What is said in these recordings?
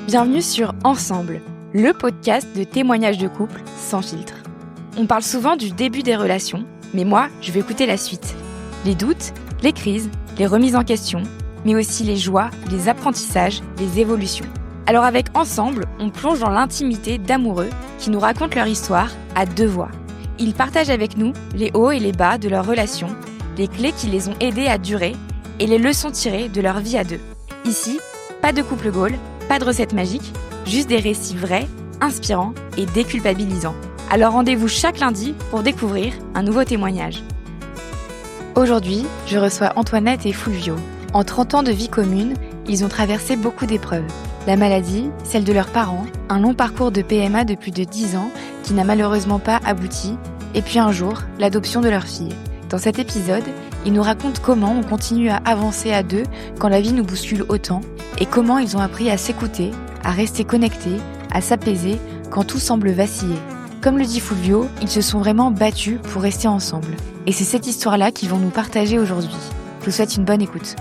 Bienvenue sur Ensemble, le podcast de témoignages de couple sans filtre. On parle souvent du début des relations, mais moi, je vais écouter la suite. Les doutes, les crises, les remises en question, mais aussi les joies, les apprentissages, les évolutions. Alors avec Ensemble, on plonge dans l'intimité d'amoureux qui nous racontent leur histoire à deux voix. Ils partagent avec nous les hauts et les bas de leur relation, les clés qui les ont aidés à durer et les leçons tirées de leur vie à deux. Ici, pas de couple goal, pas de recette magique, juste des récits vrais, inspirants et déculpabilisants. Alors rendez-vous chaque lundi pour découvrir un nouveau témoignage. Aujourd'hui, je reçois Antoinette et Fulvio. En 30 ans de vie commune, ils ont traversé beaucoup d'épreuves. La maladie, celle de leurs parents, un long parcours de PMA de plus de 10 ans qui n'a malheureusement pas abouti, et puis un jour, l'adoption de leur fille. Dans cet épisode, ils nous racontent comment on continue à avancer à deux quand la vie nous bouscule autant, et comment ils ont appris à s'écouter, à rester connectés, à s'apaiser quand tout semble vaciller. Comme le dit Fulvio, ils se sont vraiment battus pour rester ensemble. Et c'est cette histoire-là qu'ils vont nous partager aujourd'hui. Je vous souhaite une bonne écoute.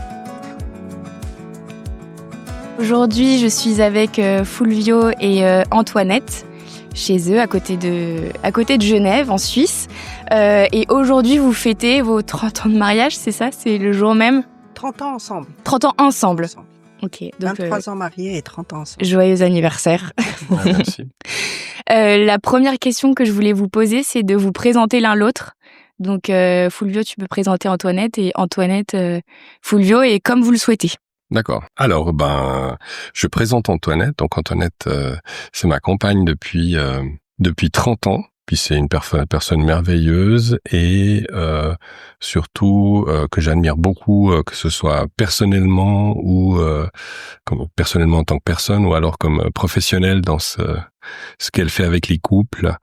Aujourd'hui, je suis avec Fulvio et Antoinette, chez eux, à côté de Genève, en Suisse. Et aujourd'hui, vous fêtez vos 30 ans de mariage, c'est ça? C'est le jour même? 30 ans ensemble. 30 ans ensemble. Ok. Donc, 23 ans mariés et 30 ans ensemble. Joyeux anniversaire. Ouais, merci. La première question que je voulais vous poser, c'est de vous présenter l'un l'autre. Donc, Fulvio, tu peux présenter Antoinette et Antoinette, Fulvio, et comme vous le souhaitez. D'accord. Alors, je présente Antoinette. Donc, Antoinette, c'est ma compagne depuis 30 ans. Puis c'est une personne merveilleuse et surtout que j'admire beaucoup, que ce soit personnellement ou comme personnellement en tant que personne ou alors comme professionnelle dans ce qu'elle fait avec les couples.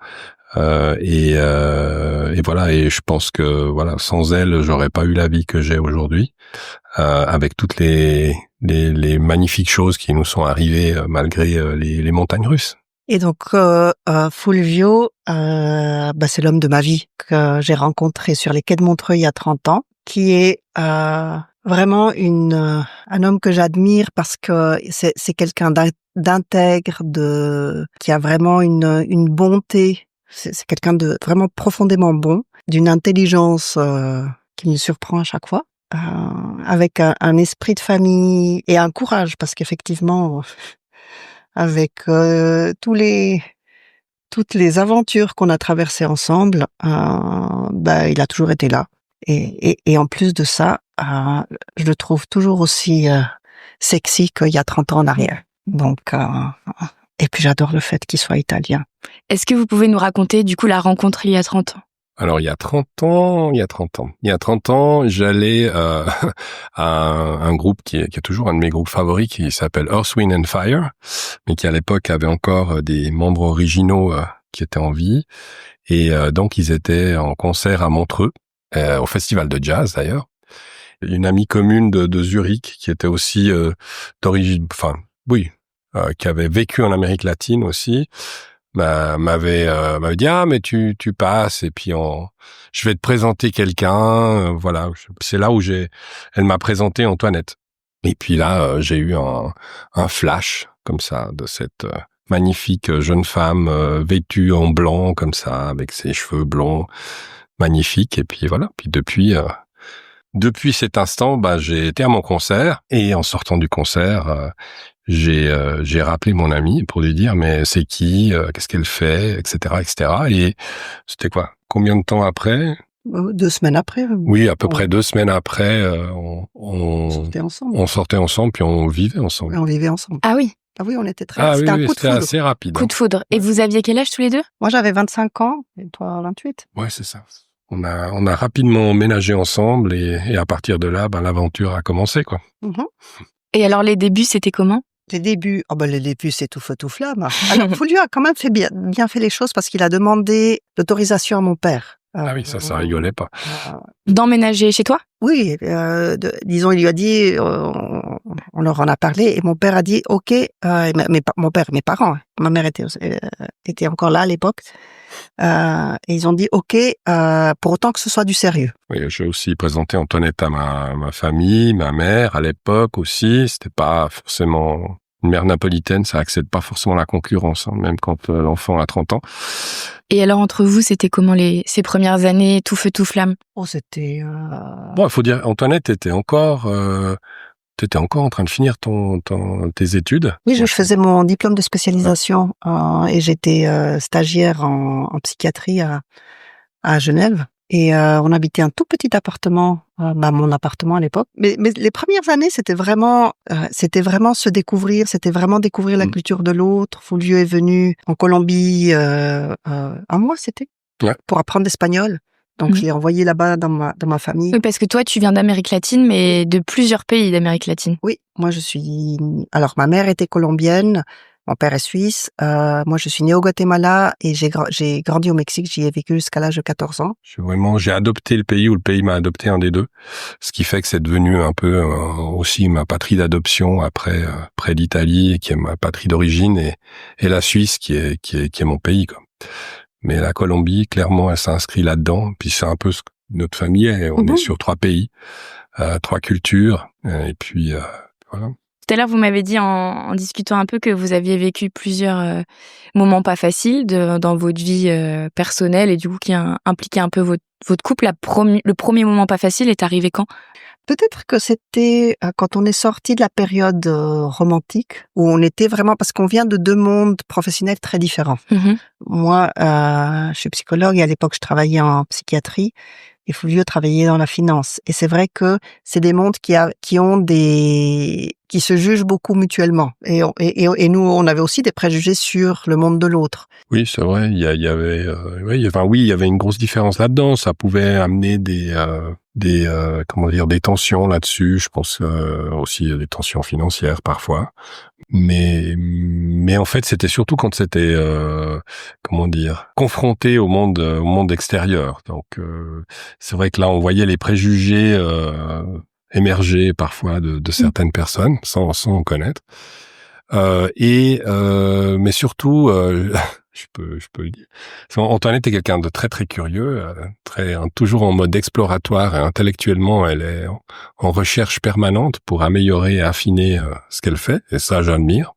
Et voilà. Et je pense que voilà, sans elle, j'aurais pas eu la vie que j'ai aujourd'hui, avec toutes les magnifiques choses qui nous sont arrivées malgré les montagnes russes. Et donc, Fulvio, c'est l'homme de ma vie que j'ai rencontré sur les quais de Montreuil il y a 30 ans, qui est vraiment un homme que j'admire parce que c'est quelqu'un d'intègre, qui a vraiment une bonté. C'est quelqu'un de vraiment profondément bon, d'une intelligence qui me surprend à chaque fois, avec un esprit de famille et un courage, parce qu'effectivement, avec toutes les aventures qu'on a traversées ensemble, il a toujours été là. Et en plus de ça, je le trouve toujours aussi sexy qu'il y a 30 ans en arrière. Donc, et puis j'adore le fait qu'il soit italien. Est-ce que vous pouvez nous raconter du coup la rencontre il y a 30 ans? Alors, il y a 30 ans, j'allais à un groupe qui est toujours un de mes groupes favoris, qui s'appelle Earth, Wind and Fire, mais qui à l'époque avait encore des membres originaux qui étaient en vie. Et donc, ils étaient en concert à Montreux, au festival de jazz d'ailleurs. Une amie commune de Zurich qui était aussi d'origine, qui avait vécu en Amérique latine aussi, m'avait dit mais tu passes et puis je vais te présenter quelqu'un, voilà. C'est là où elle m'a présenté Antoinette. Et puis là j'ai eu un flash comme ça de cette magnifique jeune femme vêtue en blanc comme ça, avec ses cheveux blonds magnifiques. Et puis voilà, puis depuis cet instant, j'ai été à mon concert, et en sortant du concert, j'ai rappelé mon amie pour lui dire mais c'est qui, qu'est-ce qu'elle fait, etc., etc. Et c'était quoi? Combien de temps après? 2 semaines après. Oui, à peu près 2 semaines après, on sortait ensemble. On sortait ensemble puis on vivait ensemble. Et on vivait ensemble. Ah oui. Ah oui, on était très. Ah c'était oui, un coup de c'était foudre. assez rapide. Coup de foudre. Et vous aviez quel âge tous les deux? Moi, j'avais 25 ans et toi 28. Ouais, c'est ça. On a rapidement emménagé ensemble et à partir de là, l'aventure a commencé, quoi. Mm-hmm. Et alors les débuts, c'était comment? Les débuts, c'est tout feu tout flamme. Alors Fulvio a quand même bien fait les choses parce qu'il a demandé l'autorisation à mon père. Ah oui, ça rigolait pas. D'emménager chez toi? Oui, disons, il lui a dit, on leur en a parlé, et mon père a dit, ok, mon père, mes parents, ma mère était encore là à l'époque, et ils ont dit, ok, pour autant que ce soit du sérieux. Oui, j'ai aussi présenté Antoinette à ma famille, ma mère, à l'époque aussi, c'était pas forcément Une mère napolitaine, ça accède pas forcément à la concurrence, hein, même quand l'enfant a 30 ans. Et alors, entre vous, c'était comment ces premières années, tout feu, tout flamme? Oh, c'était... Bon, il faut dire, Antoinette, t'étais encore en train de finir tes études. Oui, je faisais mon diplôme de spécialisation et j'étais stagiaire en psychiatrie à Genève. Et on habitait un tout petit appartement, mon appartement à l'époque. Mais les premières années, c'était vraiment se découvrir, c'était vraiment découvrir la culture de l'autre. Fulvio est venu en Colombie un mois, c'était, pour apprendre l'espagnol. Donc je l'ai envoyé là-bas dans ma famille. Oui, parce que toi, tu viens d'Amérique latine, mais de plusieurs pays d'Amérique latine. Oui, moi alors ma mère était colombienne. Mon père est suisse. Moi, je suis née au Guatemala et j'ai grandi au Mexique. J'y ai vécu jusqu'à l'âge de 14 ans. J'ai adopté le pays ou le pays m'a adopté, un des deux. Ce qui fait que c'est devenu un peu aussi ma patrie d'adoption après l'Italie, qui est ma patrie d'origine, et la Suisse qui est mon pays, quoi. Mais la Colombie, clairement, elle s'inscrit là-dedans. Puis c'est un peu ce que notre famille est. On est sur 3 pays, 3 cultures, et puis voilà. Tout à l'heure, vous m'avez dit en discutant un peu que vous aviez vécu plusieurs moments pas faciles dans votre vie personnelle et du coup qui a impliqué un peu votre couple. Le premier moment pas facile est arrivé quand? Peut-être que c'était quand on est sorti de la période romantique, où on était vraiment, parce qu'on vient de 2 mondes professionnels très différents. Moi, je suis psychologue et à l'époque, je travaillais en psychiatrie. Et Fulvio travaillait dans la finance. Et c'est vrai que c'est des mondes qui se jugent beaucoup mutuellement. Et nous, on avait aussi des préjugés sur le monde de l'autre. Oui, c'est vrai. Il y avait une grosse différence là-dedans. Ça pouvait amener des tensions là-dessus. Je pense aussi des tensions financières parfois. Mais en fait, c'était surtout quand c'était confronté au monde extérieur. Donc c'est vrai que là, on voyait les préjugés émerger parfois de certaines personnes sans connaître. Mais surtout, je peux le dire. Antoinette est quelqu'un de très très curieux, toujours en mode exploratoire, et intellectuellement, elle est en recherche permanente pour améliorer et affiner ce qu'elle fait, et ça j'admire.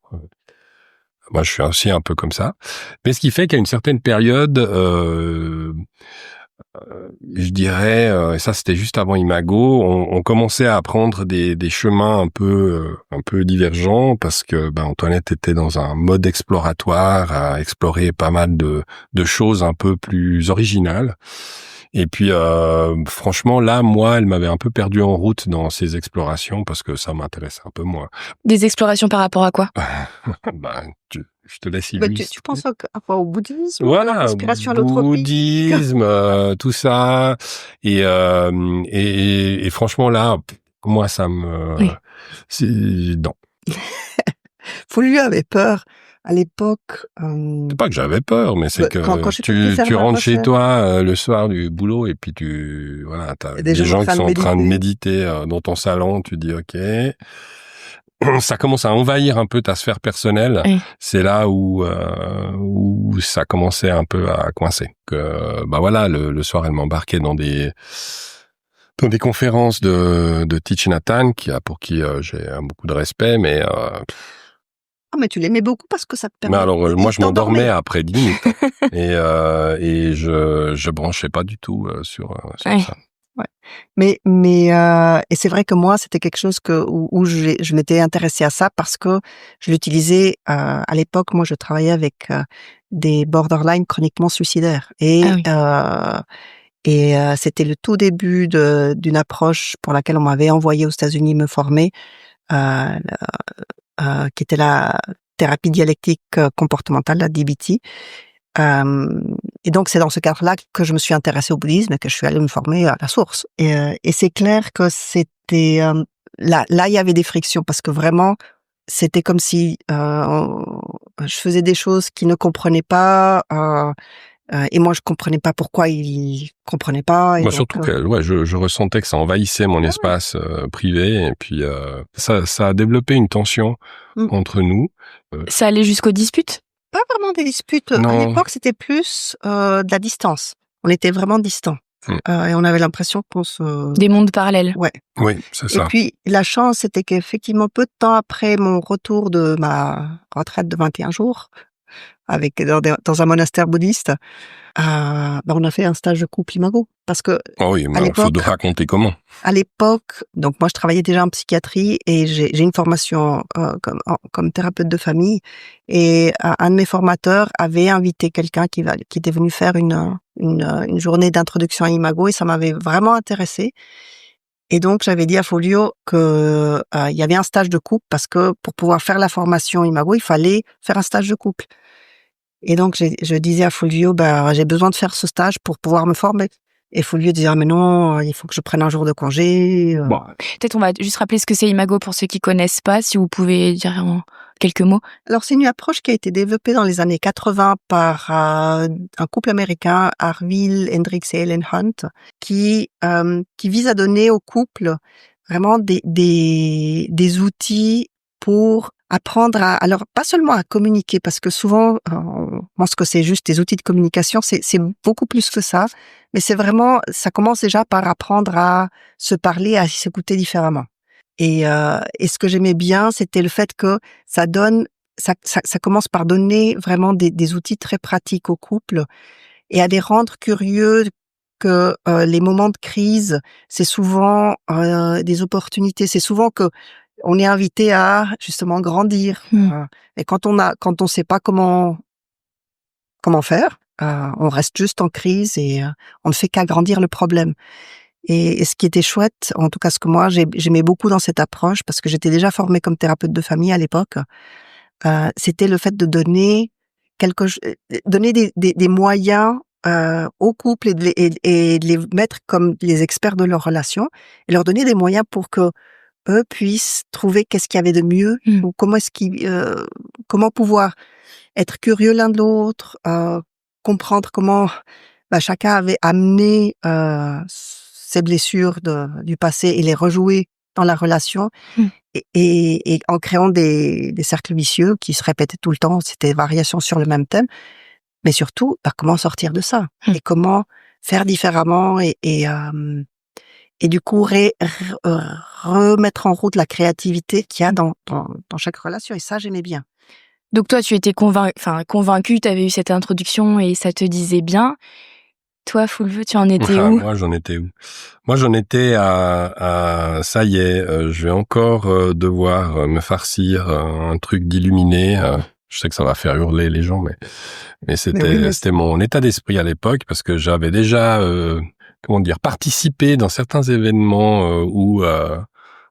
Moi, je suis aussi un peu comme ça. Mais ce qui fait qu'à une certaine période, je dirais, et ça c'était juste avant Imago, on commençait à prendre des chemins un peu divergents, parce que Antoinette était dans un mode exploratoire, à explorer pas mal de choses un peu plus originales. Et puis franchement là, moi, elle m'avait un peu perdu en route dans ses explorations, parce que ça m'intéressait un peu moins. Des explorations par rapport à quoi? Je te laisse illustrer. Tu penses au bouddhisme, voilà, l'inspiration à l'autre bouddhisme, tout ça, et franchement là, moi ça me, non. Fulvio avait peur à l'époque. C'est pas que j'avais peur, mais c'est que quand tu rentres chez toi le soir du boulot et puis t'as des gens qui sont en train de méditer dans ton salon, tu dis ok. Ça commence à envahir un peu ta sphère personnelle. Oui. C'est là où ça commençait un peu à coincer. Le soir, elle m'embarquait dans des conférences de Thich Nhat Hanh, pour qui j'ai beaucoup de respect, mais mais tu l'aimais beaucoup parce que ça te permet. Mais alors moi je m'endormais après 10 minutes et je branchais pas du tout sur ça. Ouais. Mais et c'est vrai que moi c'était quelque chose où je m'étais intéressée à ça parce que je l'utilisais à l'époque. Moi je travaillais avec des borderline chroniquement suicidaires et c'était le tout début d'une approche pour laquelle on m'avait envoyé aux États-Unis me former, qui était la thérapie dialectique comportementale, la DBT. Et donc c'est dans ce cadre-là que je me suis intéressée au bouddhisme et que je suis allée me former à la source. Et c'est clair que c'était là il y avait des frictions parce que vraiment c'était comme si je faisais des choses qu'il ne comprenait pas. Et moi je comprenais pas pourquoi il comprenait pas. Moi surtout que je ressentais que ça envahissait mon espace privé, et puis ça a développé une tension entre nous. Ça allait jusqu'aux disputes? Pas vraiment des disputes. Non. À l'époque c'était plus de la distance. On était vraiment distants. et on avait l'impression qu'on se... Des mondes parallèles. Ouais. Oui, c'est ça. Et puis, la chance, c'était qu'effectivement, peu de temps après mon retour de ma retraite de 21 jours, dans un monastère bouddhiste, on a fait un stage de couple imago. Parce que, Oui, mais il faut te raconter comment. À l'époque, donc moi, je travaillais déjà en psychiatrie et j'ai une formation comme thérapeute de famille. Et un de mes formateurs avait invité quelqu'un qui était venu faire une journée d'introduction à imago et ça m'avait vraiment intéressée. Et donc, j'avais dit à Folio que il y avait un stage de couple parce que pour pouvoir faire la formation imago, il fallait faire un stage de couple. Et donc, je disais à Folio, j'ai besoin de faire ce stage pour pouvoir me former. Et Folio disait, mais non, il faut que je prenne un jour de congé. Bon. Peut-être on va juste rappeler ce que c'est imago pour ceux qui connaissent pas, si vous pouvez dire en quelques mots. Alors, c'est une approche qui a été développée dans les années 80 par un couple américain, Arvil Hendricks et Ellen Hunt, qui vise à donner au couple vraiment des outils pour apprendre alors pas seulement à communiquer, parce que souvent on pense que c'est juste des outils de communication, c'est beaucoup plus que ça, mais c'est vraiment, ça commence déjà par apprendre à se parler, à s'écouter différemment. Et ce que j'aimais bien, c'était le fait que ça commence par donner vraiment des outils très pratiques au couple et à les rendre curieux que les moments de crise, c'est souvent des opportunités, c'est souvent que on est invité à justement grandir. Et quand on sait pas comment faire, on reste juste en crise et on ne fait qu'agrandir le problème. Et ce qui était chouette, en tout cas ce que moi j'aimais beaucoup dans cette approche, parce que j'étais déjà formée comme thérapeute de famille à l'époque, c'était le fait de donner des moyens au couple et de les mettre comme les experts de leur relation et leur donner des moyens pour que eux puissent trouver qu'est-ce qu'il y avait de mieux ou comment pouvoir être curieux l'un de l'autre, comprendre comment chacun avait amené ses blessures du passé et les rejouer dans la relation et en créant des cercles vicieux qui se répétaient tout le temps, c'était variations sur le même thème, mais surtout comment sortir de ça et comment faire différemment et du coup remettre en route la créativité qu'il y a dans chaque relation, et ça j'aimais bien. Donc toi tu étais convaincu, tu avais eu cette introduction et ça te disait bien. Toi, Fulvio, tu en étais où? Moi, j'en étais où? Moi, j'en étais à ça y est, je vais encore devoir me farcir un truc d'illuminé. Je sais que ça va faire hurler les gens, mais c'était mon état d'esprit à l'époque, parce que j'avais déjà participé dans certains événements où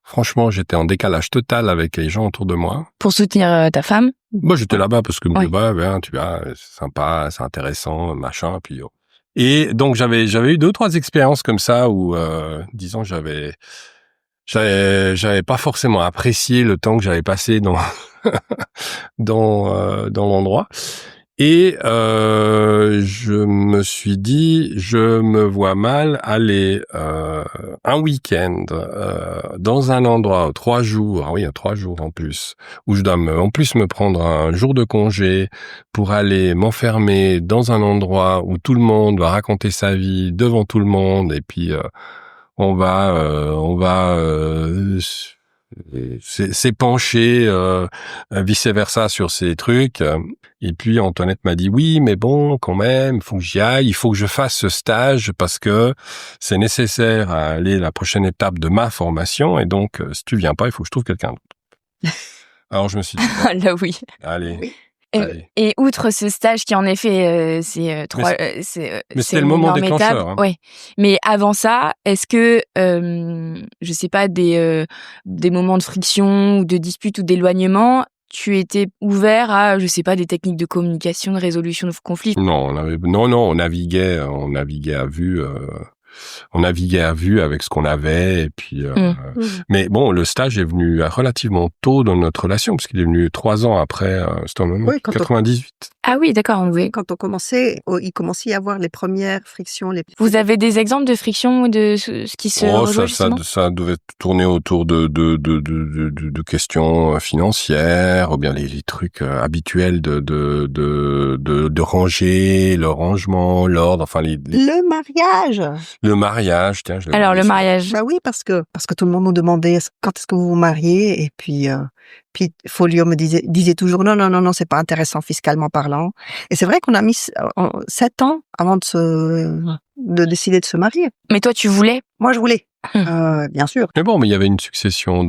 franchement, j'étais en décalage total avec les gens autour de moi. Pour soutenir ta femme? Moi, j'étais là-bas parce que tu vois, c'est sympa, c'est intéressant, machin, puis et donc j'avais eu 2-3 expériences comme ça où disons j'avais pas forcément apprécié le temps que j'avais passé dans dans l'endroit, et je me suis dit, je me vois mal aller un week-end dans un endroit 3 jours, 3 jours en plus, où je dois en plus me prendre un jour de congé pour aller m'enfermer dans un endroit où tout le monde va raconter sa vie devant tout le monde, et puis on va s'épancher vice versa sur ces trucs. Et puis Antoinette m'a dit oui, mais bon, quand même, il faut que j'y aille, il faut que je fasse ce stage parce que c'est nécessaire à aller à la prochaine étape de ma formation, et donc si tu viens pas, il faut que je trouve quelqu'un d'autre. Alors je me suis dit là oui. Allez. Oui. Et outre ce stage qui en effet c'est c'était le moment déclencheur. Hein. Ouais. Mais avant ça, est-ce que je sais pas des moments de friction ou de dispute ou d'éloignement, tu étais ouvert à je sais pas des techniques de communication, de résolution de conflits? Non, on naviguait à vue. On naviguait à vue avec ce qu'on avait, et puis mais bon, le stage est venu relativement tôt dans notre relation, parce qu'il est venu 3 ans après, c'était en 98. Ah oui, d'accord. Oui. Quand il commençait à y avoir les premières frictions. Vous avez des exemples de frictions de ce qui se rejoint justement? Ça devait tourner autour de questions financières, ou bien les trucs habituels de ranger, le rangement, l'ordre, enfin Le mariage. Le mariage, tiens. Alors le mariage. Bah oui, parce que tout le monde nous demandait quand est-ce que vous vous mariez, et puis Folio me disait toujours non, c'est pas intéressant fiscalement parlant. Et c'est vrai qu'on a mis 7 ans avant de décider de se marier. Mais toi, tu voulais? Moi, je voulais. Bien sûr. Mais bon, mais il y avait une succession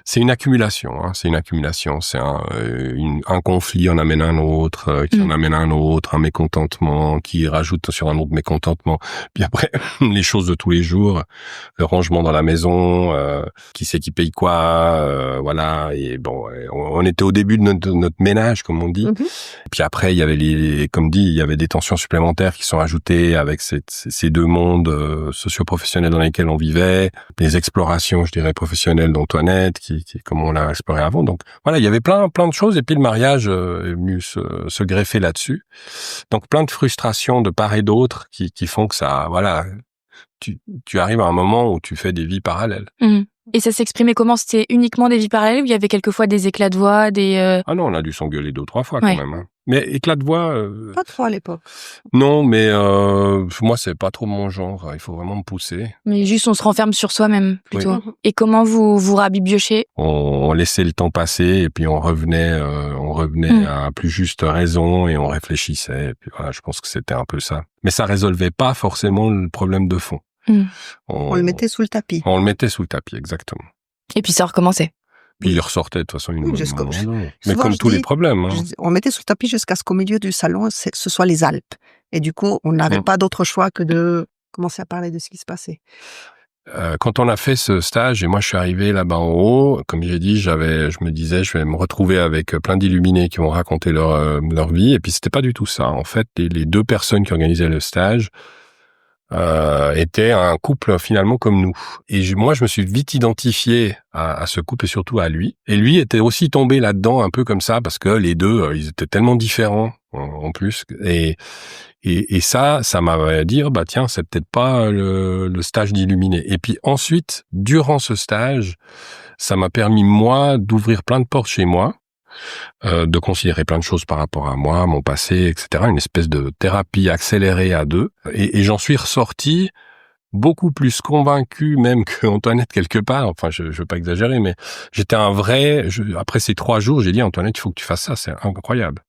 c'est une accumulation, hein. C'est une accumulation. C'est un conflit en amène un autre, qui en amène un autre, un mécontentement, qui rajoute sur un autre mécontentement. Puis après, les choses de tous les jours, le rangement dans la maison, qui sait qui paye quoi, voilà. Et bon, on était au début de notre ménage, comme on dit. Et puis après, il y avait comme dit, il y avait des tensions supplémentaires qui sont ajoutées avec ces deux mondes socio-professionnels dans lesquels on vivait, les explorations, je dirais, professionnelles d'Antoinette, qui comme on l'a exploré avant. Donc voilà, il y avait plein de choses, et puis le mariage est venu se greffer là-dessus. Donc plein de frustrations de part et d'autre qui font que ça, voilà, tu arrives à un moment où tu fais des vies parallèles. Et ça s'exprimait comment? C'était uniquement des vies parallèles, ou il y avait quelquefois des éclats de voix, Ah non, on a dû s'engueuler 2 ou 3 fois quand même, hein. Mais éclat de voix... Pas trop à l'époque. Non, mais moi, c'est pas trop mon genre. Il faut vraiment me pousser. Mais juste, on se renferme sur soi-même, plutôt. Oui. Et comment vous rabibiochez? On laissait le temps passer, et puis on revenait à plus juste raison, et on réfléchissait. Et puis voilà, je pense que c'était un peu ça. Mais ça résolvait pas forcément le problème de fond. On le mettait sous le tapis. On le mettait sous le tapis, exactement. Et puis ça recommençait. Puis il ressortait de toute façon une Mais Souvent, comme tous les problèmes. Hein. On mettait sous le tapis jusqu'à ce qu'au milieu du salon, ce soit les Alpes. Et du coup, on n'avait pas d'autre choix que de commencer à parler de ce qui se passait. Quand on a fait ce stage, et moi je suis arrivé là-bas en haut, comme j'ai dit, je me disais, je vais me retrouver avec plein d'illuminés qui vont raconter leur vie. Et puis c'était pas du tout ça. En fait, les 2 personnes qui organisaient le stage était un couple finalement comme nous. Et moi, je me suis vite identifié à ce couple, et surtout à lui. Et lui était aussi tombé là-dedans un peu comme ça, parce que les deux, ils étaient tellement différents en plus. Et ça m'a dit, bah tiens, c'est peut-être pas le stage d'illuminé. Et puis ensuite, durant ce stage, ça m'a permis, moi, d'ouvrir plein de portes chez moi, de considérer plein de choses par rapport à moi, mon passé, etc. Une espèce de thérapie accélérée à 2. Et j'en suis ressorti beaucoup plus convaincu même que Antoinette quelque part. Enfin, je veux pas exagérer, mais j'étais après ces 3 jours, j'ai dit, Antoinette, il faut que tu fasses ça, c'est incroyable.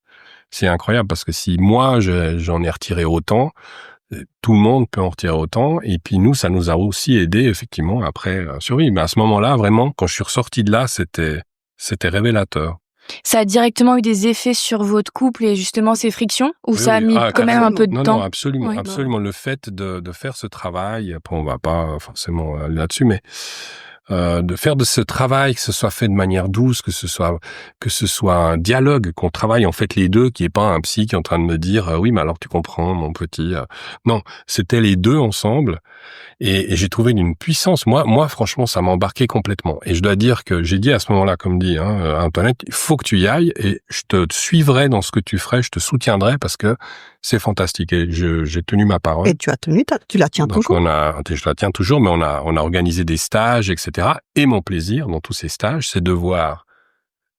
C'est incroyable, parce que si moi, j'en ai retiré autant, tout le monde peut en retirer autant. Et puis nous, ça nous a aussi aidé, effectivement, après à survivre. Mais à ce moment-là, vraiment, quand je suis ressorti de là, c'était révélateur. Ça a directement eu des effets sur votre couple et justement ces frictions, ou ça a mis quand même un peu de temps? Non, absolument, absolument. Le fait de faire ce travail, après on va pas forcément aller là-dessus, mais de faire de ce travail, que ce soit fait de manière douce, que ce soit un dialogue, qu'on travaille en fait les deux, qui est pas un psy qui est en train de me dire oui, mais alors tu comprends, mon petit. Non, c'était les deux ensemble. Et j'ai trouvé d'une puissance. Moi, franchement, ça m'a embarqué complètement. Et je dois dire que j'ai dit à ce moment-là, comme dit Antoinette, il faut que tu y ailles, et je te suivrai dans ce que tu ferais, je te soutiendrai, parce que c'est fantastique. Et j'ai tenu ma parole. Et tu as tenu, tu la tiens toujours. Je la tiens toujours, mais on a organisé des stages, etc. Et mon plaisir dans tous ces stages, c'est de voir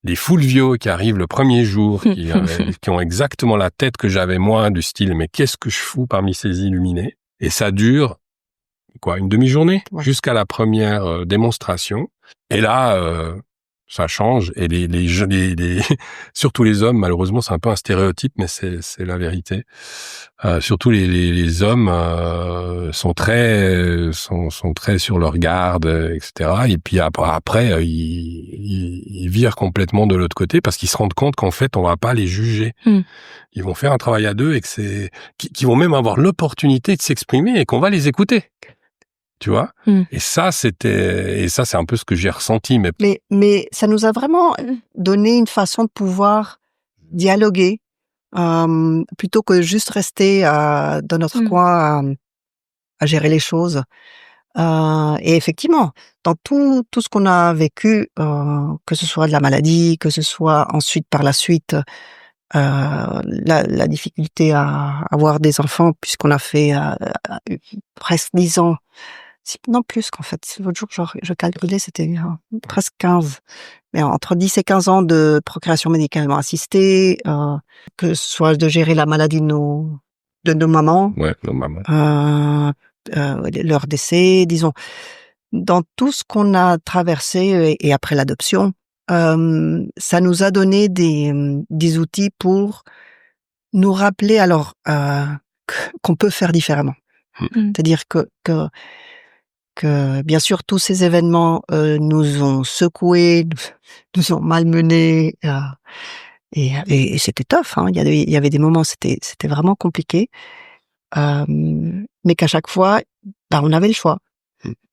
les Fulvio qui arrivent le premier jour, qui ont exactement la tête que j'avais moi, du style, mais qu'est-ce que je fous parmi ces illuminés? Et ça dure une demi-journée, jusqu'à la première démonstration. Et là, ça change. Et surtout les hommes, malheureusement, c'est un peu un stéréotype, mais c'est la vérité. Surtout les hommes sont très sur leur garde, etc. Et puis après, ils virent complètement de l'autre côté, parce qu'ils se rendent compte qu'en fait, on va pas les juger. Ils vont faire un travail à 2, et qu'ils vont même avoir l'opportunité de s'exprimer, et qu'on va les écouter. Tu vois? Et ça, c'est un peu ce que j'ai ressenti. Mais ça nous a vraiment donné une façon de pouvoir dialoguer, plutôt que juste rester dans notre coin à gérer les choses. Et effectivement, dans tout ce qu'on a vécu, que ce soit de la maladie, que ce soit ensuite par la suite la difficulté à avoir des enfants, puisqu'on a fait presque 10 ans, non plus qu'en fait. L'autre jour, je calculais, c'était presque 15. Mais entre 10 et 15 ans de procréation médicalement assistée, que ce soit de gérer la maladie de nos mamans, nos mamans. Leur décès, disons, dans tout ce qu'on a traversé et après l'adoption, ça nous a donné des outils pour nous rappeler alors qu'on peut faire différemment. C'est-à-dire que bien sûr tous ces événements nous ont secoués, nous ont malmenés, et c'était tough, hein. Il y avait des moments c'était vraiment compliqué, mais qu'à chaque fois on avait le choix.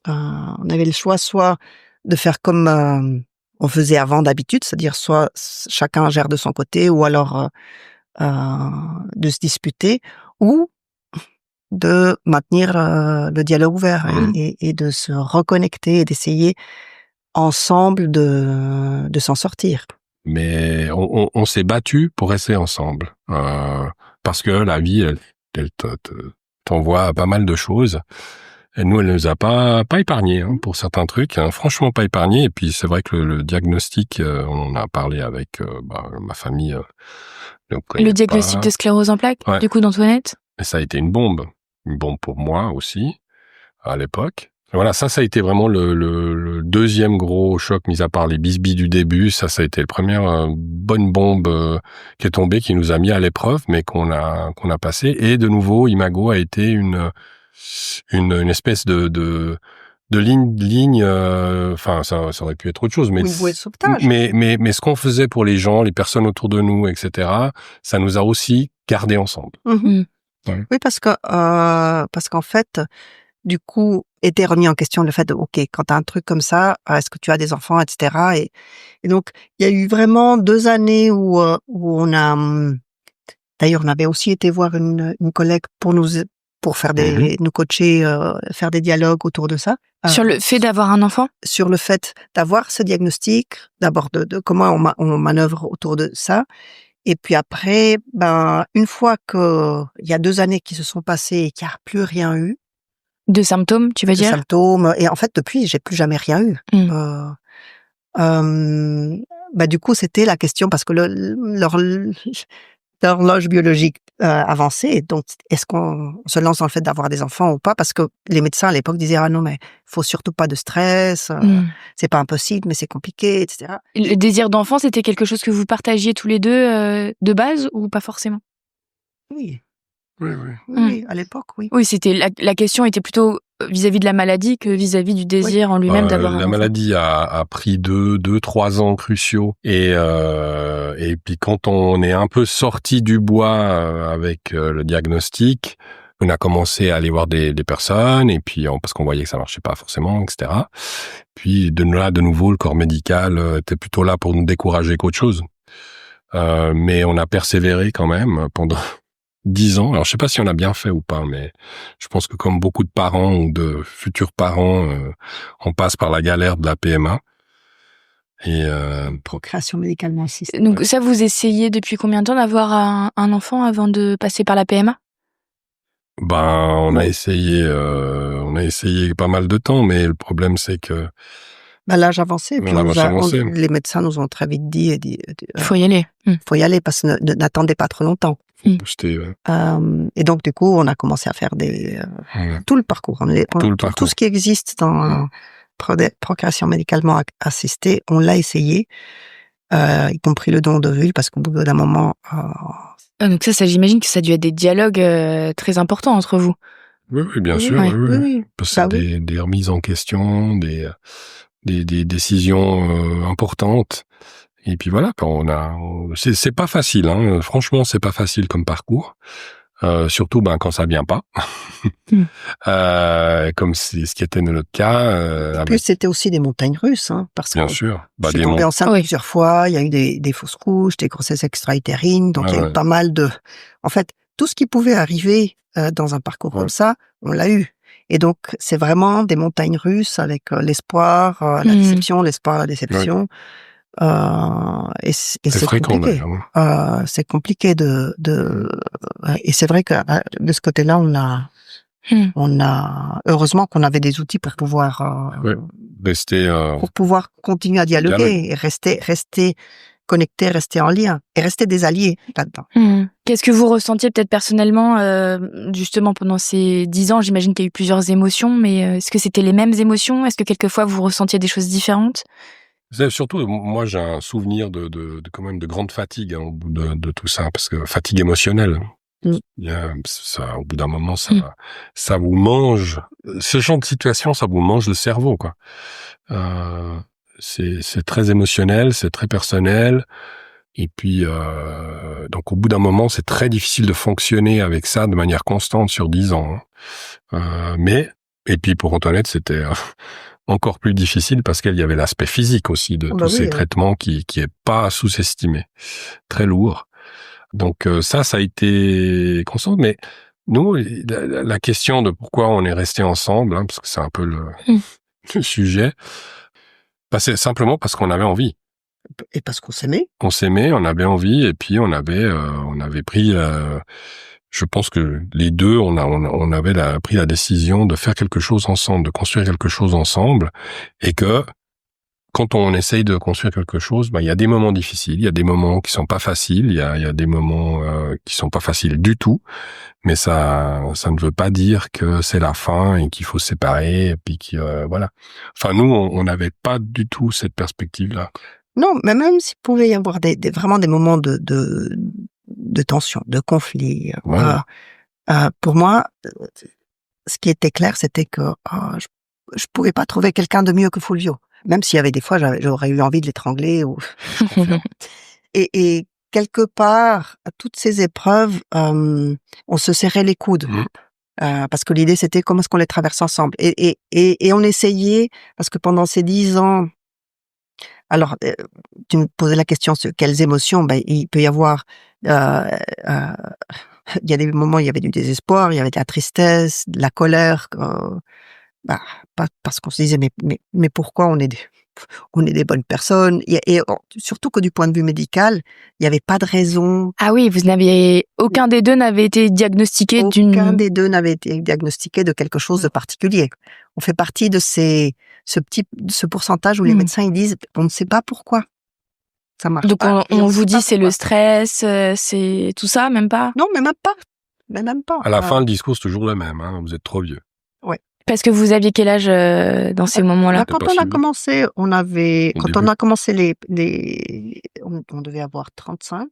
On avait le choix soit de faire comme on faisait avant d'habitude, c'est-à-dire soit chacun gère de son côté, ou alors de se disputer, ou de maintenir le dialogue ouvert et de se reconnecter et d'essayer ensemble de s'en sortir. Mais on s'est battu pour rester ensemble, parce que la vie, elle t'envoie pas mal de choses. Et nous, elle nous a pas épargnés pour certains trucs, franchement pas épargnés. Et puis c'est vrai que le diagnostic, on en a parlé avec ma famille. Le diagnostic de sclérose en plaques, du coup, d'Antoinette. Et ça a été une bombe pour moi aussi à l'époque. Voilà, ça a été vraiment le deuxième gros choc, mis à part les bisbilles du début. Ça a été la première bonne bombe qui est tombée, qui nous a mis à l'épreuve, mais qu'on a passé. Et de nouveau, Imago a été une espèce de ligne, enfin ça aurait pu être autre chose, mais une bouée de sauvetage. Mais ce qu'on faisait pour les gens, les personnes autour de nous, etc., ça nous a aussi gardés ensemble. Ouais. Oui, parce qu'en fait, du coup, était remis en question le fait de, ok, quand t'as un truc comme ça, est-ce que tu as des enfants, etc. Et donc, il y a eu vraiment 2 années où on a, d'ailleurs, on avait aussi été voir une collègue pour faire nous coacher, faire des dialogues autour de ça. Sur le fait d'avoir un enfant? Sur le fait d'avoir ce diagnostic, d'abord de comment on manœuvre autour de ça. Et puis après, une fois il y a 2 années qui se sont passées et qu'il n'y a plus rien eu. De symptômes, tu veux dire? De symptômes. Et en fait, depuis, j'ai plus jamais rien eu. Du coup, c'était la question parce que l'horloge biologique avancée. Donc, est-ce qu'on se lance dans le fait d'avoir des enfants ou pas? Parce que les médecins à l'époque disaient, ah non, mais faut surtout pas de stress, c'est pas impossible, mais c'est compliqué, etc. Le désir d'enfant, c'était quelque chose que vous partagiez tous les deux de base ou pas forcément? Oui. Oui, à l'époque, oui. Oui, c'était la question était plutôt vis-à-vis de la maladie que vis-à-vis du désir en lui-même d'avoir un enfant. La maladie a pris 2-3 ans cruciaux et puis quand on est un peu sorti du bois avec le diagnostic, on a commencé à aller voir des personnes et puis parce qu'on voyait que ça marchait pas forcément, etc. Puis de nouveau, le corps médical était plutôt là pour nous décourager qu'autre chose. Mais on a persévéré quand même pendant 10 ans. Alors, je sais pas si on a bien fait ou pas, mais je pense que comme beaucoup de parents ou de futurs parents, on passe par la galère de la PMA. Et procréation médicalement assistée. Donc ça, vous essayez depuis combien de temps d'avoir un enfant avant de passer par la PMA? On a essayé pas mal de temps, mais le problème c'est que l'âge avancé, puis les médecins nous ont très vite dit faut y aller. Faut y aller parce que n'attendez pas trop longtemps. Et donc du coup, on a commencé à faire tout le parcours, tout ce qui existe dans procréation médicalement assistée, on l'a essayé, y compris le don d'ovule, parce qu'au bout d'un moment. Donc ça, j'imagine que ça a dû être des dialogues très importants entre vous. Oui, bien sûr. Oui. Parce que des remises en question, des décisions importantes. Et puis voilà, c'est pas facile, hein. Franchement, c'est pas facile comme parcours. Surtout, quand ça vient pas. Comme c'est ce qui était notre cas. Et puis c'était aussi des montagnes russes, hein, parce que. Bien sûr. Je suis tombée enceinte plusieurs fois, il y a eu des fausses couches, des grossesses extra-utérines, donc il y a eu pas mal en fait, tout ce qui pouvait arriver dans un parcours comme ça, on l'a eu. Et donc, c'est vraiment des montagnes russes avec l'espoir, la déception, l'espoir, la déception. c'est fréquent, compliqué. C'est compliqué et c'est vrai que de ce côté-là, on a heureusement qu'on avait des outils pour pouvoir pour pouvoir continuer à dialoguer et rester connecté, rester en lien et rester des alliés là-dedans. Qu'est-ce que vous ressentiez peut-être personnellement justement pendant ces 10 ans? J'imagine qu'il y a eu plusieurs émotions, mais est-ce que c'était les mêmes émotions? Est-ce que quelquefois vous ressentiez des choses différentes? Surtout, moi, j'ai un souvenir de quand même de grande fatigue au bout de tout ça, parce que fatigue émotionnelle. Il y a ça, au bout d'un moment, ça vous mange. Ce genre de situation, ça vous mange le cerveau, quoi. C'est très émotionnel, c'est très personnel. Et puis, donc au bout d'un moment, c'est très difficile de fonctionner avec ça de manière constante sur 10 ans. Et puis pour Antoinette, c'était encore plus difficile parce qu'il y avait l'aspect physique aussi de tous ces traitements qui est pas sous-estimé, très lourd. Donc ça a été constant. Mais nous, la question de pourquoi on est resté ensemble, parce que c'est un peu le sujet, c'est simplement parce qu'on avait envie. Et parce qu'on s'aimait. On s'aimait, on avait envie, et puis on avait pris, je pense que les deux, on avait pris la décision de faire quelque chose ensemble, de construire quelque chose ensemble, et que quand on essaye de construire quelque chose, il y a des moments difficiles, il y a des moments qui sont pas faciles, il y a des moments qui sont pas faciles du tout, mais ça ne veut pas dire que c'est la fin et qu'il faut se séparer, et puis voilà. Enfin, nous, on n'avait pas du tout cette perspective-là. Non, mais même s'il pouvait y avoir vraiment des moments de tension, de conflit. Pour moi, ce qui était clair, c'était que je pouvais pas trouver quelqu'un de mieux que Fulvio. Même s'il y avait des fois, j'aurais eu envie de l'étrangler. Et quelque part, à toutes ces épreuves, on se serrait les coudes. Parce que l'idée, c'était comment est-ce qu'on les traverse ensemble. Et on essayait, parce que pendant ces 10 ans, alors, tu me posais la question sur quelles émotions. Il peut y avoir, il y a des moments, il y avait du désespoir, il y avait de la tristesse, de la colère, pas parce qu'on se disait mais pourquoi on est des bonnes personnes, et surtout que du point de vue médical, il n'y avait pas de raison. Ah oui, aucun des deux n'avait été diagnostiqué Aucun des deux n'avait été diagnostiqué de quelque chose de particulier. On fait partie de ce pourcentage où les médecins ils disent on ne sait pas pourquoi ça marche. Donc pas. on vous dit c'est le stress, c'est tout ça, même pas? Non, mais même pas. À la fin, le discours c'est toujours le même. Vous êtes trop vieux. Ouais. Parce que vous aviez quel âge dans ces moments-là? Quand on a commencé, on devait avoir 35.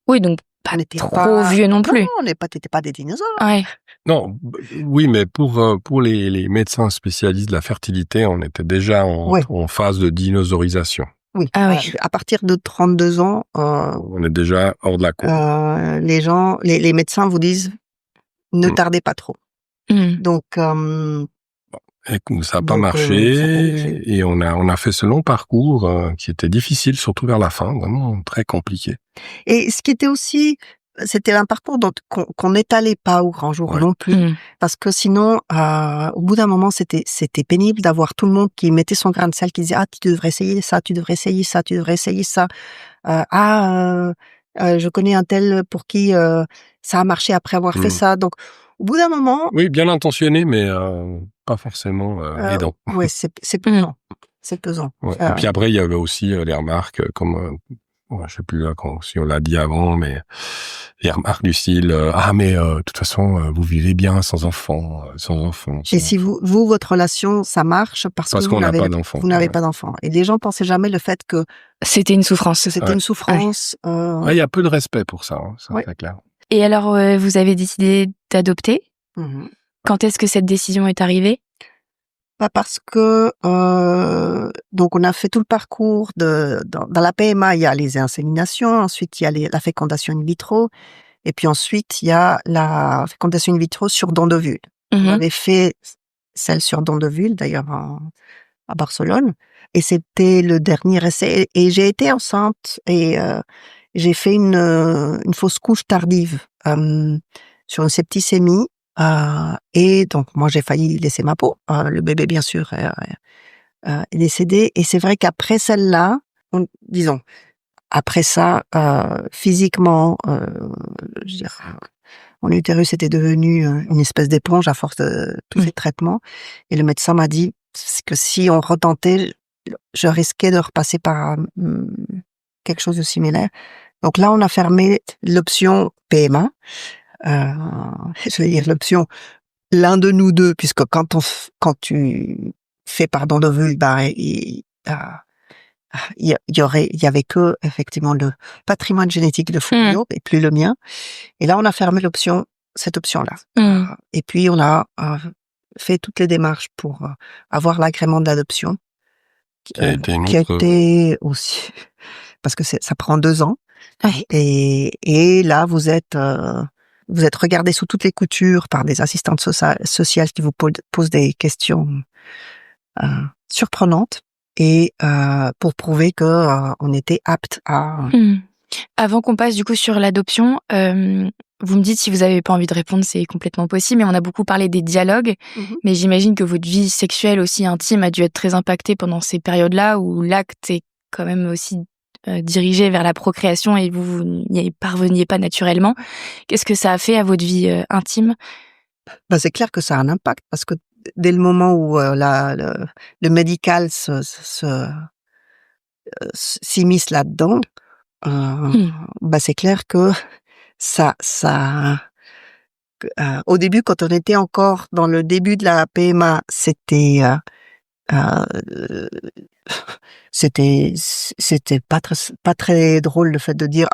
Oui, donc pas trop vieux non plus. Non, t'étais pas des dinosaures. Ouais. Non, oui, mais pour les médecins spécialistes de la fertilité, on était déjà en phase de dinosaurisation. Oui. Ah oui. À partir de 32 ans, on est déjà hors de la cour. Les médecins vous disent ne tardez pas trop. Donc ça n'a pas marché, et on a fait ce long parcours qui était difficile, surtout vers la fin, vraiment très compliqué. Et ce qui était aussi, c'était un parcours qu'on n'étalait pas au grand jour non plus, parce que sinon, au bout d'un moment, c'était pénible d'avoir tout le monde qui mettait son grain de sel, qui disait tu devrais essayer ça, tu devrais essayer ça, tu devrais essayer ça. Je connais un tel pour qui ça a marché après avoir fait ça, donc. Au bout d'un moment... Oui, bien intentionné, mais pas forcément aidant. Oui, c'est pesant. C'est pesant. Ouais. Et puis après, il y avait aussi les remarques, comme, je sais plus si on l'a dit avant, mais les remarques du style mais de toute façon, vous vivez bien sans enfant. Et si votre relation, ça marche parce que qu'on n'a pas d'enfant. Vous n'avez pas d'enfant. Et les gens pensaient jamais le fait que... C'était une souffrance. C'était une souffrance. Il y a peu de respect pour ça, c'est clair. Et alors, vous avez décidé d'adopter. Quand est-ce que cette décision est arrivée? Parce que donc on a fait tout le parcours dans la PMA, il y a les inséminations, ensuite il y a la fécondation in vitro, et puis ensuite il y a la fécondation in vitro sur don d'ovule. On avait fait celle sur don d'ovule d'ailleurs à Barcelone, et c'était le dernier essai, et j'ai été enceinte et j'ai fait une fausse couche tardive sur une septicémie, et donc moi j'ai failli laisser ma peau. Le bébé bien sûr est décédé, et c'est vrai qu'après celle-là, disons après ça, physiquement, je veux dire, mon utérus était devenu une espèce d'éponge à force de tous ces traitements. Et le médecin m'a dit que si on retentait, je risquais de repasser par quelque chose de similaire. Donc là, on a fermé l'option PMA. Je vais dire l'option l'un de nous deux, puisque quand tu fais par don d'ovule, il y avait que effectivement le patrimoine génétique de Fulvio et plus le mien. Et là, on a fermé cette option-là. Et puis on a fait toutes les démarches pour avoir l'agrément de l'adoption, qui a été aussi parce que ça prend 2 ans. Ouais. Et là, vous êtes regardé sous toutes les coutures par des assistantes sociales qui vous posent des questions surprenantes et pour prouver que on était apte à. Avant qu'on passe du coup sur l'adoption, vous me dites si vous avez pas envie de répondre, c'est complètement possible. Mais on a beaucoup parlé des dialogues, mais j'imagine que votre vie sexuelle aussi intime a dû être très impactée pendant ces périodes-là où l'acte est quand même aussi dirigé vers la procréation et vous n'y parveniez pas naturellement. Qu'est-ce que ça a fait à votre vie intime? C'est clair que ça a un impact parce que dès le moment où le médical s'immisce là-dedans, c'est clair que ça au début, quand on était encore dans le début de la PMA, c'était pas très drôle le fait de dire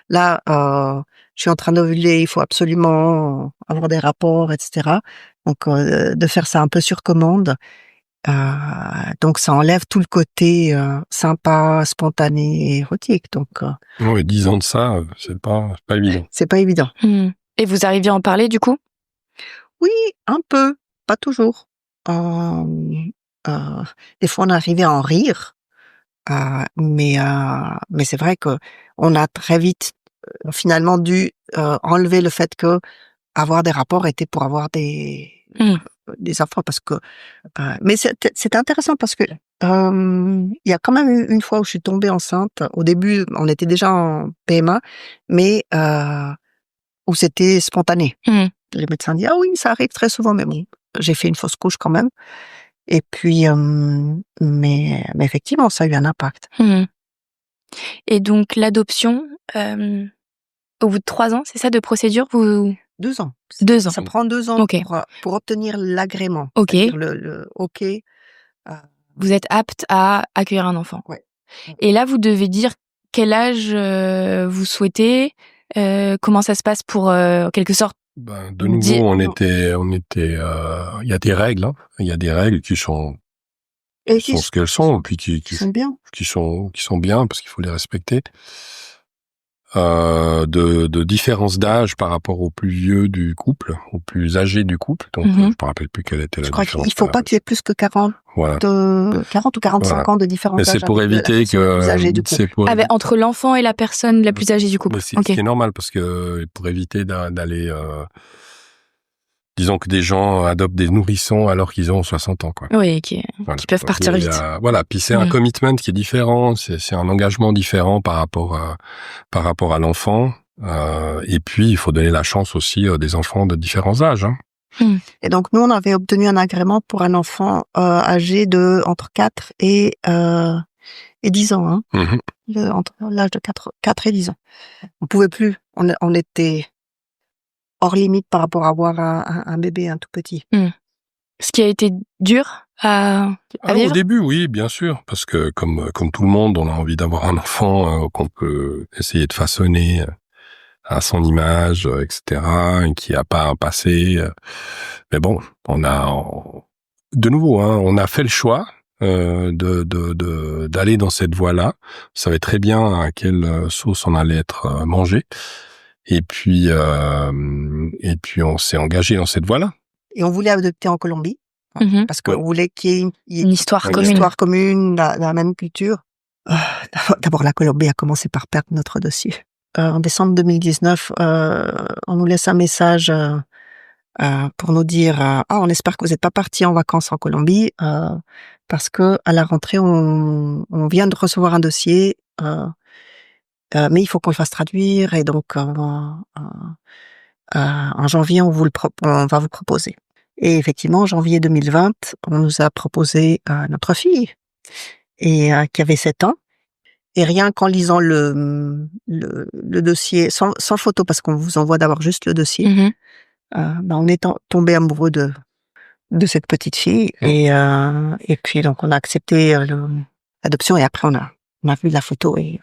là je suis en train d'ovuler, il faut absolument avoir des rapports, etc. Donc de faire ça un peu sur commande, donc ça enlève tout le côté sympa, spontané et érotique. Donc oui, 10 ans de ça, c'est pas évident. C'est pas évident. Et vous arriviez à en parler du coup? Oui, un peu, pas toujours. Des fois on arrivait à en rire, mais c'est vrai que on a très vite finalement dû enlever le fait que avoir des rapports était pour avoir des enfants, parce que mais c'est intéressant parce que il y a quand même eu une fois où je suis tombée enceinte. Au début, on était déjà en PMA, mais où c'était spontané. Les médecins disent oui, ça arrive très souvent, mais bon, j'ai fait une fausse couche quand même. Et puis, mais effectivement, ça a eu un impact. Et donc l'adoption, au bout de 3 ans, c'est ça, de procédure, vous... 2 ans. 2 ans. Ça prend 2 ans pour obtenir l'agrément. Ok. Le OK. Vous êtes apte à accueillir un enfant. Ouais. Et là, vous devez dire quel âge vous souhaitez, comment ça se passe pour, en quelque sorte. De nouveau, on était, il y a des règles, hein. Il y a des règles qui sont ce qu'elles sont, puis qui sont bien. Qui sont bien parce qu'il faut les respecter. De différence d'âge par rapport au plus vieux du couple, au plus âgé du couple. Donc, je me rappelle plus quelle était la différence. Je crois qu'il faut pas qu'il y ait plus que 40. Voilà. 40 ou 45 ans de différence d'âge. Mais c'est pour éviter que... entre l'enfant et la personne la plus âgée du couple. C'est normal parce que pour éviter d'aller... disons que des gens adoptent des nourrissons alors qu'ils ont 60 ans, quoi. Oui, qui peuvent partir vite. Puis c'est un commitment qui est différent, c'est un engagement différent par rapport à l'enfant. Et puis, il faut donner la chance aussi des enfants de différents âges, hein. Et donc, nous, on avait obtenu un agrément pour un enfant âgé de entre 4 et 10 ans, hein. Entre l'âge de 4 et 10 ans. On pouvait plus. On était hors limite par rapport à avoir un bébé, un tout petit. Ce qui a été dur à vivre? Au début, oui, bien sûr, parce que comme tout le monde, on a envie d'avoir un enfant qu'on peut essayer de façonner à son image, etc., et qui a pas un passé. Mais bon, de nouveau, hein, on a fait le choix d'aller dans cette voie-là. On savait très bien à quelle sauce on allait être mangé. Et puis on s'est engagé dans cette voie-là. Et on voulait adopter en Colombie, parce qu'on voulait qu'il y ait une histoire commune, la même culture. D'abord, la Colombie a commencé par perdre notre dossier. En décembre 2019, on nous laisse un message pour nous dire on espère que vous n'êtes pas partis en vacances en Colombie, parce que à la rentrée, on vient de recevoir un dossier mais il faut qu'on le fasse traduire et donc en janvier on va vous proposer. Et effectivement, en janvier 2020, on nous a proposé notre fille et qui avait 7 ans. Et rien qu'en lisant le dossier, sans photo, parce qu'on vous envoie d'abord juste le dossier, on est tombé amoureux de cette petite fille. Et puis donc on a accepté l'adoption et après on a vu la photo et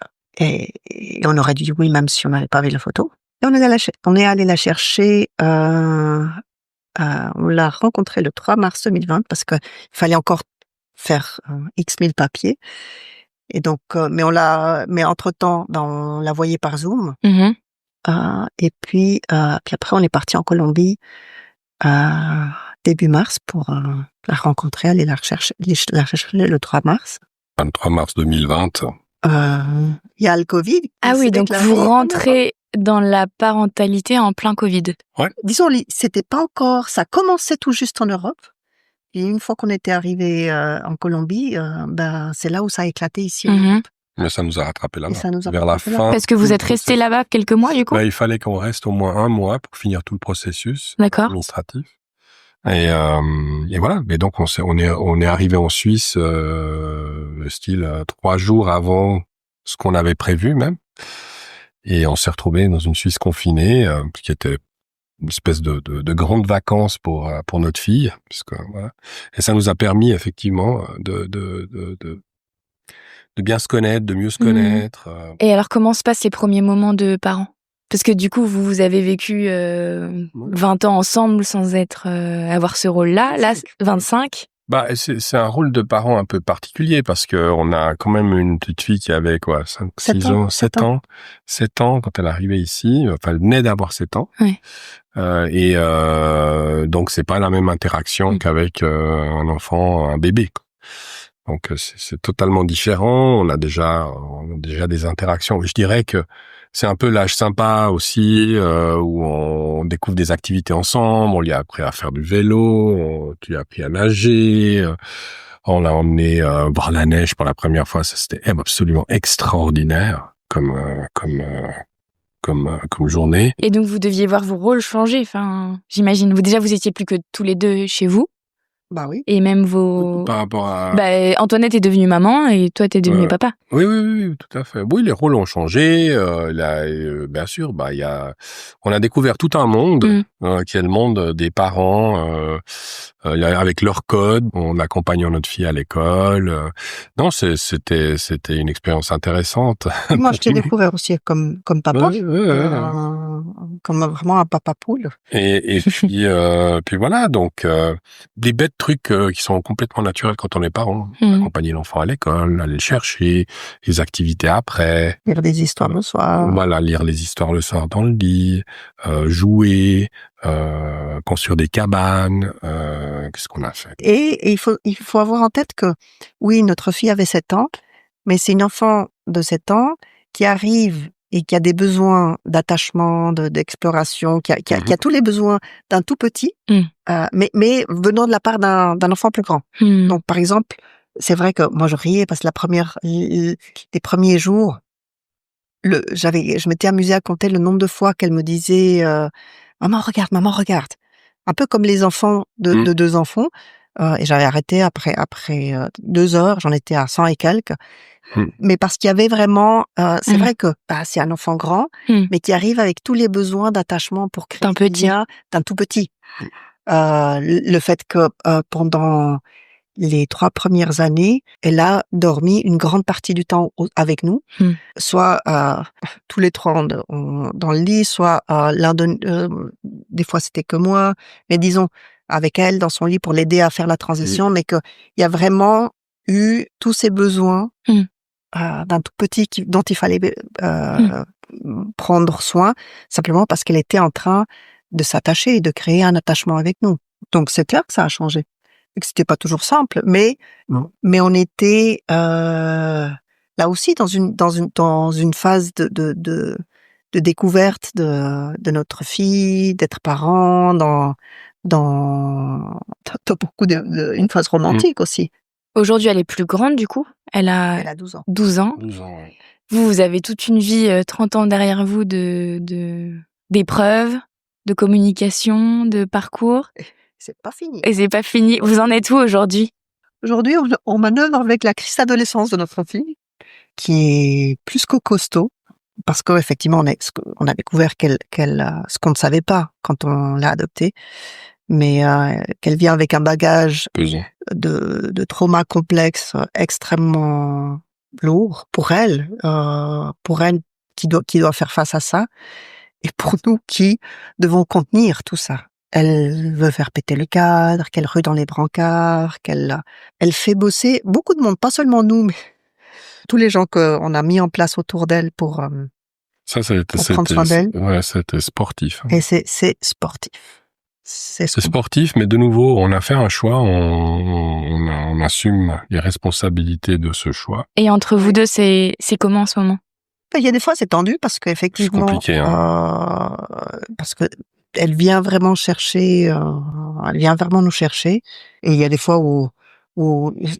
on aurait dit oui même si on n'avait pas vu la photo. Et on est allé la chercher. On l'a rencontrée le 3 mars 2020 parce que il fallait encore faire X 1000 papiers. Et donc, mais entre-temps, on la voyait par Zoom. Et puis après, on est parti en Colombie début mars pour la rencontrer, aller la rechercher le 3 mars. 23 mars 2020. Il y a le Covid. Ah oui, donc vous rentrez dans la parentalité en plein Covid. Ouais. Disons, c'était pas encore, ça commençait tout juste en Europe. Et une fois qu'on était arrivé en Colombie, c'est là où ça a éclaté ici en Europe. Mais ça nous a rattrapé là-bas. Vers la fin. Parce que vous êtes resté là-bas quelques mois, du coup? Il fallait qu'on reste au moins 1 mois pour finir tout le processus administratif. Et voilà. Et donc on est arrivé en Suisse, style 3 jours avant ce qu'on avait prévu même. Et on s'est retrouvé dans une Suisse confinée, qui était une espèce de grandes vacances pour notre fille, puisque voilà. Et ça nous a permis effectivement de bien se connaître, de mieux se connaître. Et alors comment se passent les premiers moments de parents? Parce que du coup vous avez vécu 20 ans ensemble sans avoir ce rôle-là, là 25. C'est un rôle de parent un peu particulier parce que on a quand même une petite fille qui avait 7 ans quand elle est arrivée ici. Enfin, elle venait d'avoir 7 ans. Oui. Donc c'est pas la même interaction qu'avec un enfant, un bébé, quoi. Donc c'est totalement différent. On a déjà des interactions. Je dirais que c'est un peu l'âge sympa aussi, où on découvre des activités ensemble. On lui a appris à faire du vélo, tu lui as appris à nager. On l'a emmené voir la neige pour la première fois. Ça, c'était absolument extraordinaire comme journée. Et donc vous deviez voir vos rôles changer. Enfin, j'imagine. Vous étiez plus que tous les deux chez vous. Bah oui. Et même par rapport à... Antoinette est devenue maman et toi t'es devenu papa. Oui, tout à fait. Oui, les rôles ont changé. Bien sûr, on a découvert tout un monde, qui est le monde des parents, avec leurs codes, en accompagnant notre fille à l'école. Non, c'était une expérience intéressante. Moi, je t'ai découvert aussi comme papa, comme vraiment un papa poule. Et puis voilà, donc des bêtes trucs qui sont complètement naturels quand on est parent. Accompagner l'enfant à l'école, aller le chercher, les activités après. Lire des histoires le soir. Voilà, lire les histoires le soir dans le lit, jouer, construire des cabanes. Qu'est-ce qu'on a fait? Et il faut avoir en tête que, oui, notre fille avait 7 ans, mais c'est une enfant de 7 ans qui arrive et qui a des besoins d'attachement, d'exploration, qui a tous les besoins d'un tout petit, mais venant de la part d'un enfant plus grand. Donc, par exemple, c'est vrai que moi je riais parce que les premiers jours, je m'étais amusée à compter le nombre de fois qu'elle me disait maman regarde, un peu comme les enfants de 2 enfants. Et j'avais arrêté après 2 heures, j'en étais à 100 et quelques. Mais parce qu'il y avait vraiment, c'est vrai que c'est un enfant grand, mais qui arrive avec tous les besoins d'attachement pour créer d'un tout petit. Le fait que pendant les 3 premières années, elle a dormi une grande partie du temps avec nous, soit tous les 3 dans le lit, soit des fois c'était que moi, mais disons avec elle dans son lit pour l'aider à faire la transition, mais que il y a vraiment eu tous ces besoins d'un tout petit dont il fallait prendre soin, simplement parce qu'elle était en train de s'attacher et de créer un attachement avec nous. Donc c'est clair que ça a changé. Et que c'était pas toujours simple, mais on était là aussi dans une phase de découverte de notre fille, d'être parent, dans beaucoup une phase romantique aussi. Aujourd'hui, elle est plus grande du coup. Elle a 12 ans. 12 ans. 12 ans, ouais. Vous avez toute une vie, 30 ans derrière vous d'épreuves, de communication, de parcours. C'est pas fini. Et c'est pas fini. Vous en êtes où aujourd'hui? Aujourd'hui, on manœuvre avec la crise d'adolescence de notre fille, qui est plus que costaud, parce qu'effectivement, on a découvert ce qu'on ne savait pas quand on l'a adoptée, mais qu'elle vient avec un bagage Pesant. de trauma complexe extrêmement lourd pour elle qui doit faire face à ça, et pour nous qui devons contenir tout ça. Elle veut faire péter le cadre, qu'elle rue dans les brancards, elle fait bosser beaucoup de monde, pas seulement nous, mais tous les gens qu'on a mis en place autour d'elle pour prendre soin d'elle. Ouais, c'était sportif. Et c'est sportif. C'est sportif, mais de nouveau, on a fait un choix, on assume les responsabilités de ce choix. Et entre vous deux, c'est comment en ce moment? Il y a des fois, c'est tendu parce qu'effectivement, c'est compliqué, parce que elle vient vraiment nous chercher. Et il y a des fois où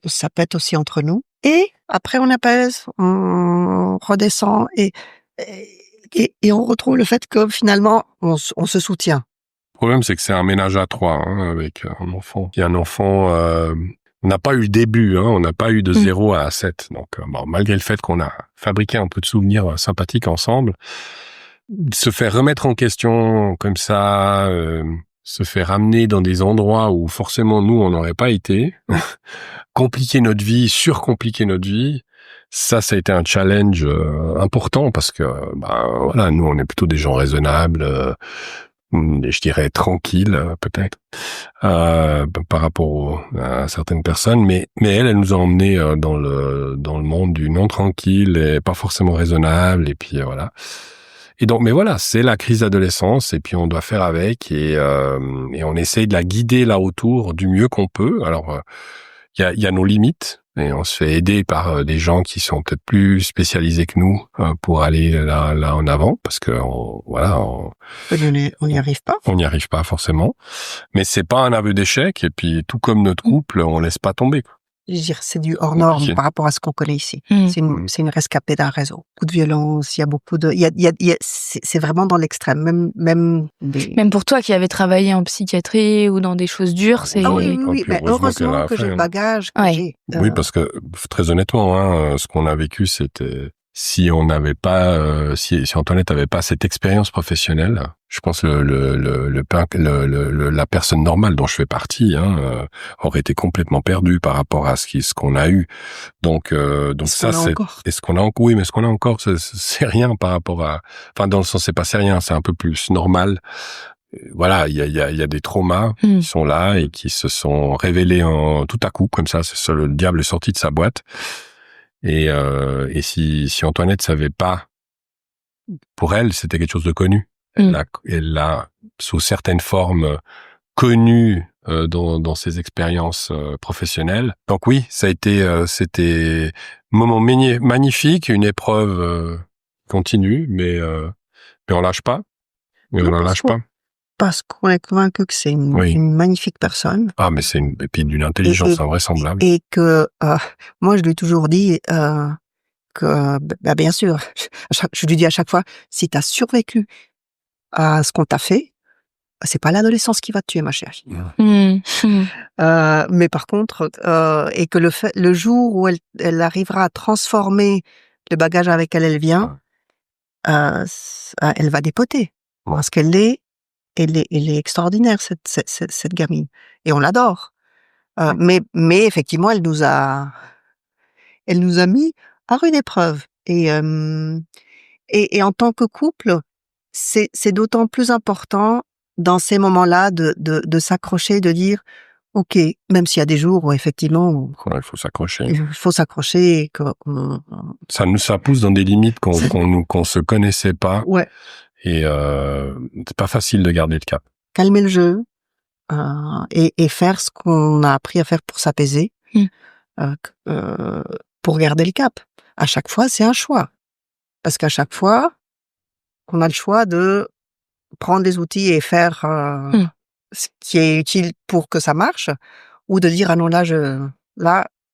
ça pète aussi entre nous. Et après, on apaise, on redescend et on retrouve le fait que finalement, on se soutient. Le problème, c'est que c'est un ménage à trois, avec un enfant. Il y a un enfant, on n'a pas eu le début, on n'a pas eu de 0 à 7. Donc, malgré le fait qu'on a fabriqué un peu de souvenirs sympathiques ensemble, se faire remettre en question comme ça, se faire amener dans des endroits où forcément nous, on n'aurait pas été, compliquer notre vie, surcompliquer notre vie, ça a été un challenge important parce que, voilà, nous, on est plutôt des gens raisonnables, je dirais tranquille peut-être par rapport à certaines personnes, mais elle nous a emmenés dans le monde du non tranquille et pas forcément raisonnable, et puis voilà. Et donc, mais voilà, c'est la crise d'adolescence, et puis on doit faire avec, et on essaye de la guider là autour du mieux qu'on peut. Alors il y a nos limites, et on se fait aider par des gens qui sont peut-être plus spécialisés que nous pour aller là en avant, parce que on n'y arrive pas. On n'y arrive pas forcément, mais c'est pas un aveu d'échec. Et puis tout comme notre couple, on laisse pas tomber. Je veux dire, c'est du hors norme par rapport à ce qu'on connaît ici. C'est une rescapée d'un réseau. Beaucoup de violence, il y a beaucoup de, c'est vraiment dans l'extrême. Même pour toi qui avais travaillé en psychiatrie ou dans des choses dures, c'est. Ah oui, mais heureusement que j'ai le bagage que j'ai. Oui, parce que très honnêtement, ce qu'on a vécu, c'était, si on n'avait pas, si Antoinette avait pas cette expérience professionnelle, je pense la personne normale dont je fais partie aurait été complètement perdue par rapport à ce qu'on a eu. Donc ça, c'est, est-ce qu'on a encore? Oui, mais ce qu'on a encore, c'est rien par rapport à, enfin, dans le sens, c'est rien, c'est un peu plus normal. Voilà, il y a des traumas qui sont là et qui se sont révélés tout à coup, comme ça, c'est le diable est sorti de sa boîte. Et si Antoinette savait pas, pour elle, c'était quelque chose de connu. Elle l'a sous certaines formes connu dans ses expériences professionnelles. Donc oui, ça a été, c'était un moment magnifique, une épreuve continue, mais on lâche pas. Mais on n'en lâche pas. Parce qu'on est convaincu que c'est une magnifique personne. Ah, mais c'est et puis d'une intelligence invraisemblable. Et que moi, je lui ai toujours dit que, bien sûr, je lui dis à chaque fois, si t'as survécu à ce qu'on t'a fait, c'est pas l'adolescence qui va te tuer, ma chérie. Mais par contre, et que le jour où elle arrivera à transformer le bagage avec lequel elle vient, elle va dépoter. Parce qu'elle est extraordinaire, cette gamine. Et on l'adore. Mais effectivement, elle nous a mis à rude épreuve. Et en tant que couple, c'est d'autant plus important dans ces moments-là de s'accrocher, de dire, OK, même s'il y a des jours où effectivement il faut s'accrocher. Il faut s'accrocher et que ça pousse dans des limites qu'on se connaissait pas. Ouais. Et c'est pas facile de garder le cap. Calmer le jeu et faire ce qu'on a appris à faire pour s'apaiser, pour garder le cap. À chaque fois, c'est un choix. Parce qu'à chaque fois, on a le choix de prendre des outils et faire ce qui est utile pour que ça marche, ou de dire ah non là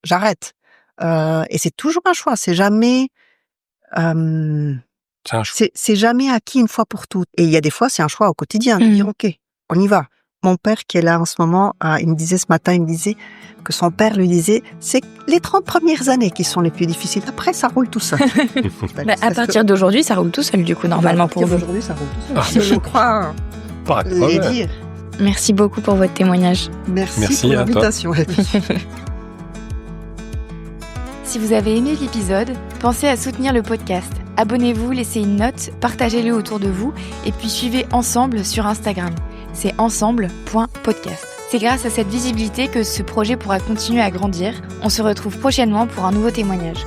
j'arrête. Et c'est toujours un choix. C'est jamais C'est un choix. c'est jamais acquis une fois pour toutes. Et il y a des fois, c'est un choix au quotidien de dire, OK, on y va. Mon père qui est là en ce moment, il me disait ce matin, il me disait que son père lui disait, c'est les 30 premières années qui sont les plus difficiles. Après, ça roule tout seul. À partir d'aujourd'hui, ça roule tout seul, du coup, normalement pour vous. Aujourd'hui, ça roule tout seul. Je crois Pas de les problème. dire. Merci beaucoup pour votre témoignage. Merci Merci pour à toi. l'invitation. Si vous avez aimé l'épisode, pensez à soutenir le podcast. Abonnez-vous, laissez une note, partagez-le autour de vous et puis suivez Ensemble sur Instagram. C'est ensemble.podcast. C'est grâce à cette visibilité que ce projet pourra continuer à grandir. On se retrouve prochainement pour un nouveau témoignage.